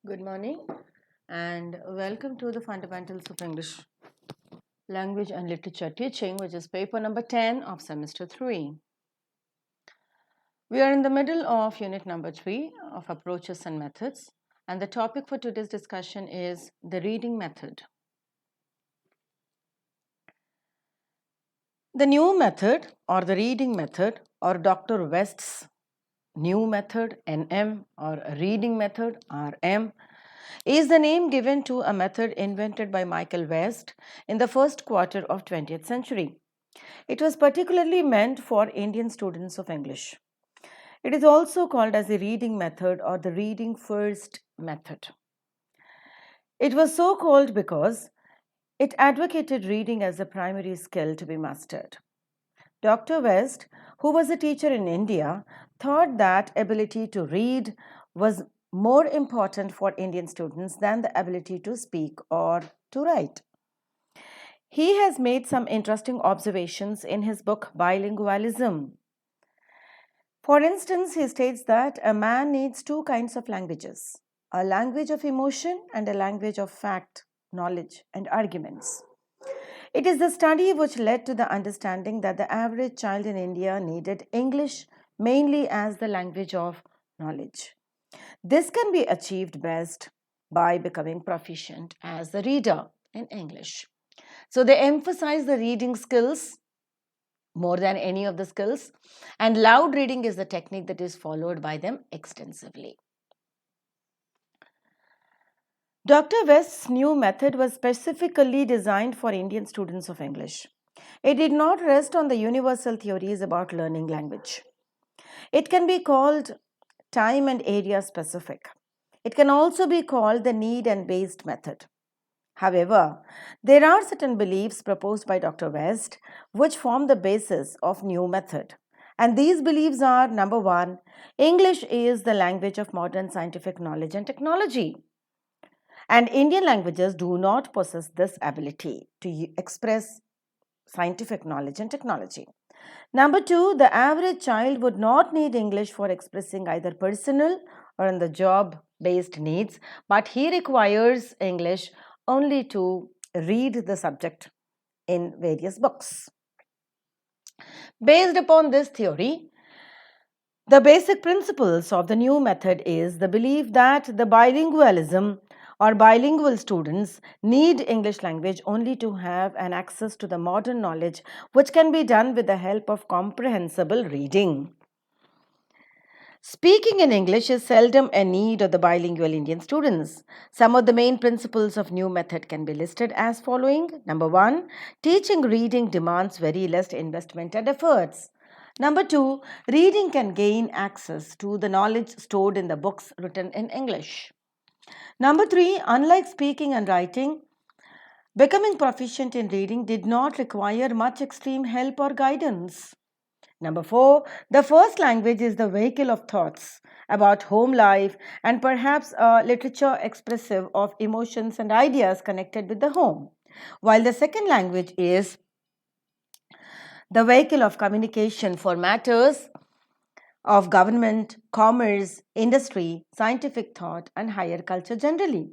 Good morning and welcome to the Fundamentals of English Language and Literature Teaching, which is paper number 10 of semester 3. We are in the middle of unit number 3 of Approaches and Methods, and the topic for today's discussion is the reading method. The new method or the reading method or Dr. West's new method NM or reading method RM is the name given to a method invented by Michael West in the first quarter of 20th century. It was particularly meant for Indian students of English. It is also called as the reading method or the reading first method. It was so called because it advocated reading as a primary skill to be mastered. Dr. West, who was a teacher in India, thought that ability to read was more important for Indian students than the ability to speak or to write. He has made some interesting observations in his book Bilingualism. For instance, he states that a man needs two kinds of languages, a language of emotion and a language of fact, knowledge, and arguments. It is the study which led to the understanding that the average child in India needed English mainly as the language of knowledge. This can be achieved best by becoming proficient as the reader in English. So they emphasize the reading skills more than any of the skills, and loud reading is the technique that is followed by them extensively. Dr. West's new method was specifically designed for Indian students of English. It did not rest on the universal theories about learning language. It can be called time and area specific. It can also be called the need and based method. However, there are certain beliefs proposed by Dr. West which form the basis of new method. And these beliefs are number 1, English is the language of modern scientific knowledge and technology. And Indian languages do not possess this ability to express scientific knowledge and technology. Number 2, the average child would not need English for expressing either personal or in the job based needs, but he requires English only to read the subject in various books. Based upon this theory, the basic principles of the new method is the belief that the bilingualism or bilingual students need English language only to have an access to the modern knowledge which can be done with the help of comprehensible reading. Speaking in English is seldom a need of the bilingual Indian students. Some of the main principles of new method can be listed as following. Number 1, teaching reading demands very less investment and efforts. Number 2, reading can gain access to the knowledge stored in the books written in English. Number 3, unlike speaking and writing, becoming proficient in reading did not require much extreme help or guidance. Number 4, the first language is the vehicle of thoughts about home life and perhaps a literature expressive of emotions and ideas connected with the home, while the second language is the vehicle of communication for matters of government, commerce, industry, scientific thought, and higher culture generally.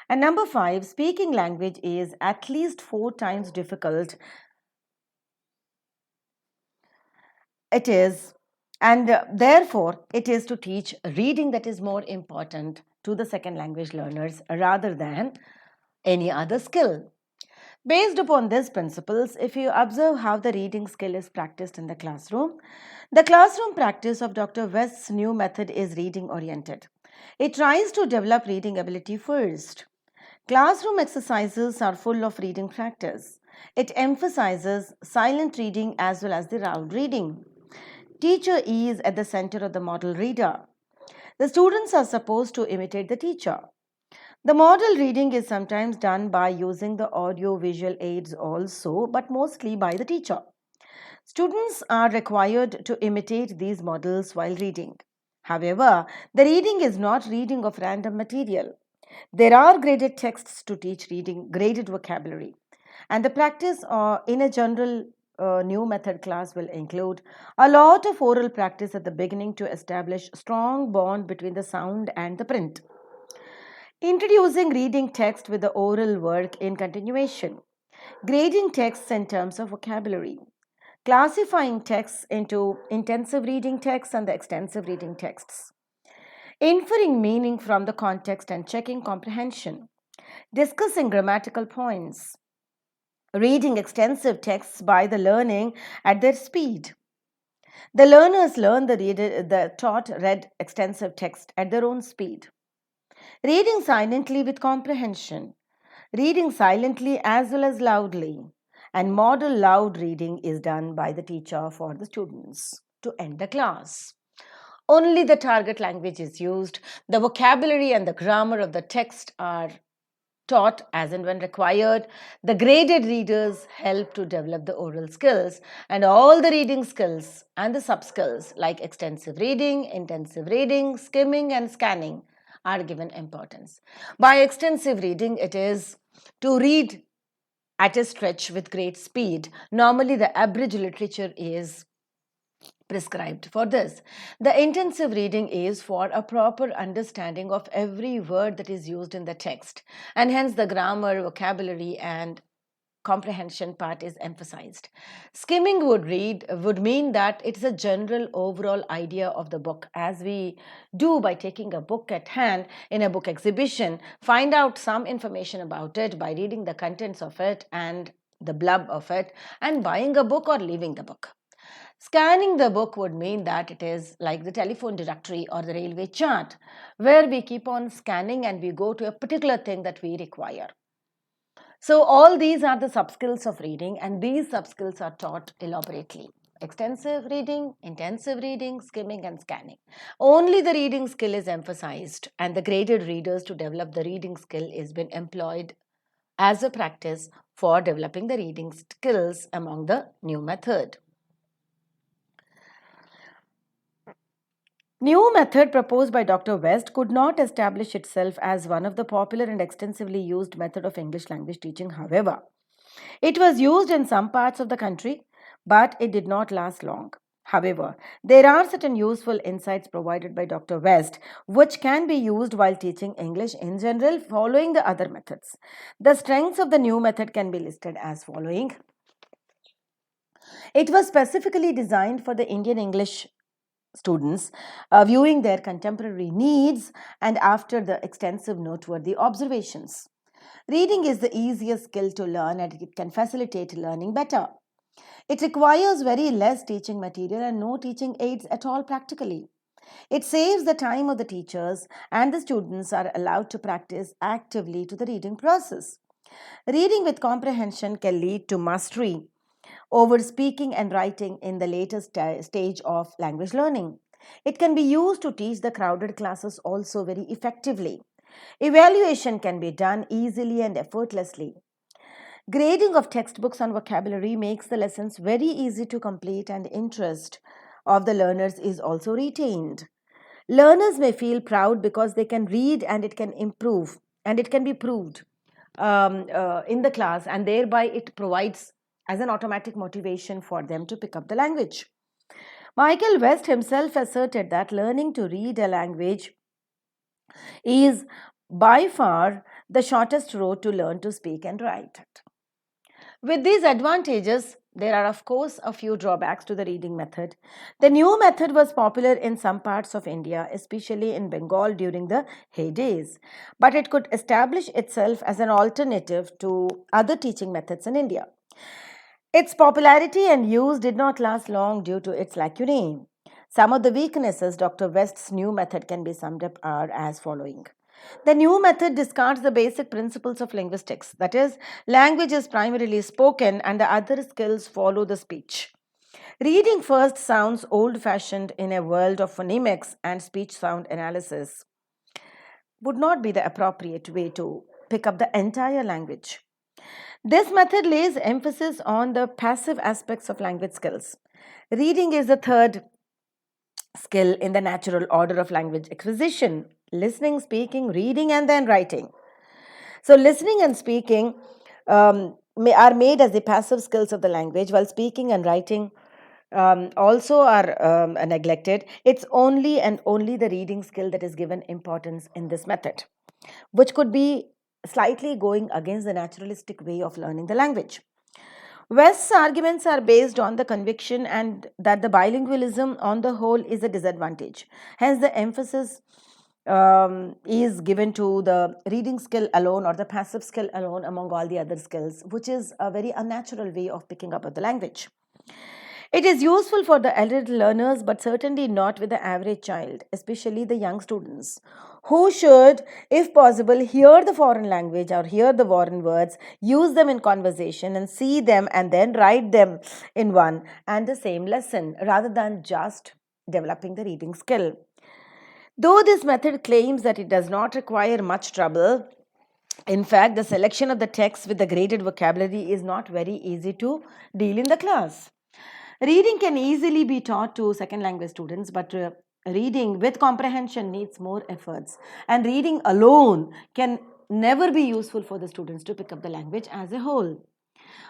And number 5, speaking language is at least 4 times difficult. It is, and therefore, it is to teach reading that is more important to the second language learners rather than any other skill. Based upon these principles, if you observe how the reading skill is practiced in the classroom practice of Dr. West's new method is reading oriented. It tries to develop reading ability first. Classroom exercises are full of reading practice. It emphasizes silent reading as well as the loud reading. Teacher is at the center of the model reader. The students are supposed to imitate the teacher. The model reading is sometimes done by using the audio visual aids also, but mostly by the teacher. Students are required to imitate these models while reading. However, the reading is not reading of random material. There are graded texts to teach reading, graded vocabulary. And the practice in a general new method class will include a lot of oral practice at the beginning to establish strong bond between the sound and the print. Introducing reading text with the oral work in continuation. Grading texts in terms of vocabulary. Classifying texts into intensive reading texts and the extensive reading texts. Inferring meaning from the context and checking comprehension. Discussing grammatical points. Reading extensive texts by the learning at their speed. The learners learn the taught read extensive text at their own speed. Reading silently with comprehension. Reading silently as well as loudly. And model loud reading is done by the teacher for the students to end the class. Only the target language is used. The vocabulary and the grammar of the text are taught as and when required. The graded readers help to develop the oral skills, and all the reading skills and the sub skills like extensive reading, intensive reading, skimming, and scanning are given importance. By extensive reading, it is to read at a stretch with great speed. Normally, the abridged literature is prescribed for this. The intensive reading is for a proper understanding of every word that is used in the text, and hence the grammar, vocabulary, and comprehension part is emphasized. Skimming would mean that it's a general overall idea of the book, as we do by taking a book at hand in a book exhibition, find out some information about it by reading the contents of it and the blurb of it, and buying a book or leaving the book. Scanning the book would mean that it is like the telephone directory or the railway chart, where we keep on scanning and we go to a particular thing that we require. So all these are the sub-skills of reading, and these sub-skills are taught elaborately. Extensive reading, intensive reading, skimming, and scanning. Only the reading skill is emphasized, and the graded readers to develop the reading skill is been employed as a practice for developing the reading skills among the new method. New method proposed by Dr. West could not establish itself as one of the popular and extensively used method of English language teaching, however. It was used in some parts of the country, but it did not last long. However, there are certain useful insights provided by Dr. West which can be used while teaching English in general following the other methods. The strengths of the new method can be listed as following. It was specifically designed for the Indian English students, viewing their contemporary needs and after the extensive noteworthy observations. Reading is the easiest skill to learn and it can facilitate learning better. It requires very less teaching material and no teaching aids at all practically. It saves the time of the teachers and the students are allowed to practice actively to the reading process. Reading with comprehension can lead to mastery over speaking and writing in the later stage of language learning. It can be used to teach the crowded classes also very effectively. Evaluation can be done easily and effortlessly. Grading of textbooks on vocabulary makes the lessons very easy to complete and interest of the learners is also retained. Learners may feel proud because they can read and it can improve and it can be proved in the class, and thereby it provides as an automatic motivation for them to pick up the language. Michael West himself asserted that learning to read a language is by far the shortest road to learn to speak and write it. With these advantages, there are of course a few drawbacks to the reading method. The new method was popular in some parts of India, especially in Bengal during the heydays, but it could establish itself as an alternative to other teaching methods in India. Its popularity and use did not last long due to its lacunae. Some of the weaknesses Dr. West's new method can be summed up are as following. The new method discards the basic principles of linguistics, that is, language is primarily spoken and the other skills follow the speech. Reading first sounds old fashioned in a world of phonemics and speech sound analysis. Would not be the appropriate way to pick up the entire language. This method lays emphasis on the passive aspects of language skills. Reading is the third skill in the natural order of language acquisition: listening, speaking, reading, and then writing. So, listening and speaking are made as the passive skills of the language, while speaking and writing also are neglected. It's only and only the reading skill that is given importance in this method, which could be slightly going against the naturalistic way of learning the language. West's arguments are based on the conviction and that the bilingualism on the whole is a disadvantage. Hence, the emphasis is given to the reading skill alone or the passive skill alone among all the other skills, which is a very unnatural way of picking up of the language. It is useful for the elder learners, but certainly not with the average child, especially the young students, who should, if possible, hear the foreign language or hear the foreign words, use them in conversation, and see them and then write them in one and the same lesson rather than just developing the reading skill. Though this method claims that it does not require much trouble, in fact, the selection of the text with the graded vocabulary is not very easy to deal in the class. Reading can easily be taught to second language students, but reading with comprehension needs more efforts. And reading alone can never be useful for the students to pick up the language as a whole.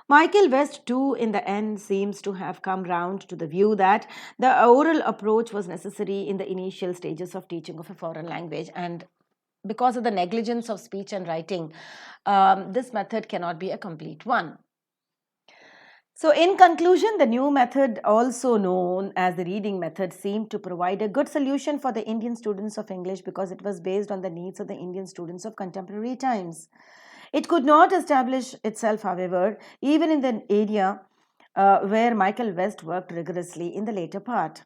Michael West, too, in the end, seems to have come round to the view that the oral approach was necessary in the initial stages of teaching of a foreign language, and because of the negligence of speech and writing, this method cannot be a complete one. So, in conclusion, the new method, also known as the reading method, seemed to provide a good solution for the Indian students of English because it was based on the needs of the Indian students of contemporary times. It could not establish itself, however, even in the area where Michael West worked rigorously in the later part.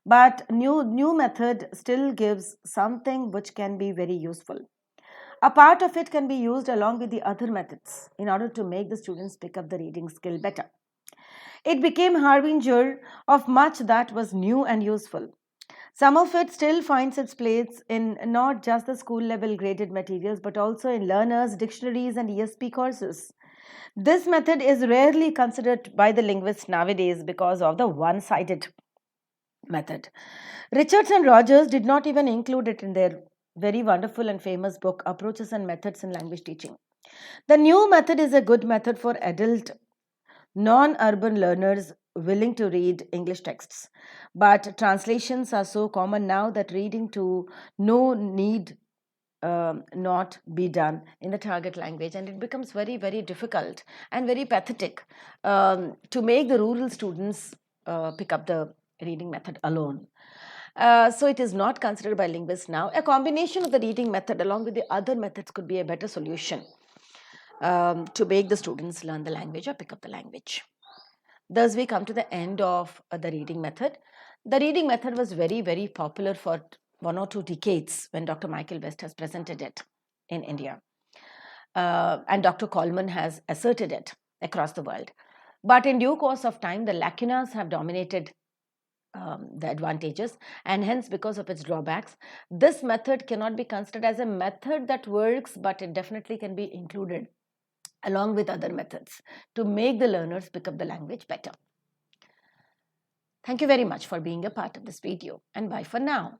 But new method still gives something which can be very useful. A part of it can be used along with the other methods in order to make the students pick up the reading skill better. It became harbinger of much that was new and useful. Some of it still finds its place in not just the school level graded materials but also in learners, dictionaries, and ESP courses. This method is rarely considered by the linguists nowadays because of the one sided method. Richards and Rogers did not even include it in their very wonderful and famous book, Approaches and Methods in Language Teaching. The new method is a good method for adult non urban learners willing to read English texts. But translations are so common now that reading to no need not be done in the target language, and it becomes very, very difficult and very pathetic to make the rural students pick up the reading method alone. So it is not considered by linguists now. A combination of the reading method along with the other methods could be a better solution to make the students learn the language or pick up the language. Thus, we come to the end of the reading method. The reading method was very, very popular for 1 or 2 decades when Dr. Michael West has presented it in India. And Dr. Coleman has asserted it across the world. But in due course of time, the lacunas have dominated the advantages, and hence, because of its drawbacks, this method cannot be considered as a method that works, but it definitely can be included along with other methods to make the learners pick up the language better. Thank you very much for being a part of this video, and bye for now.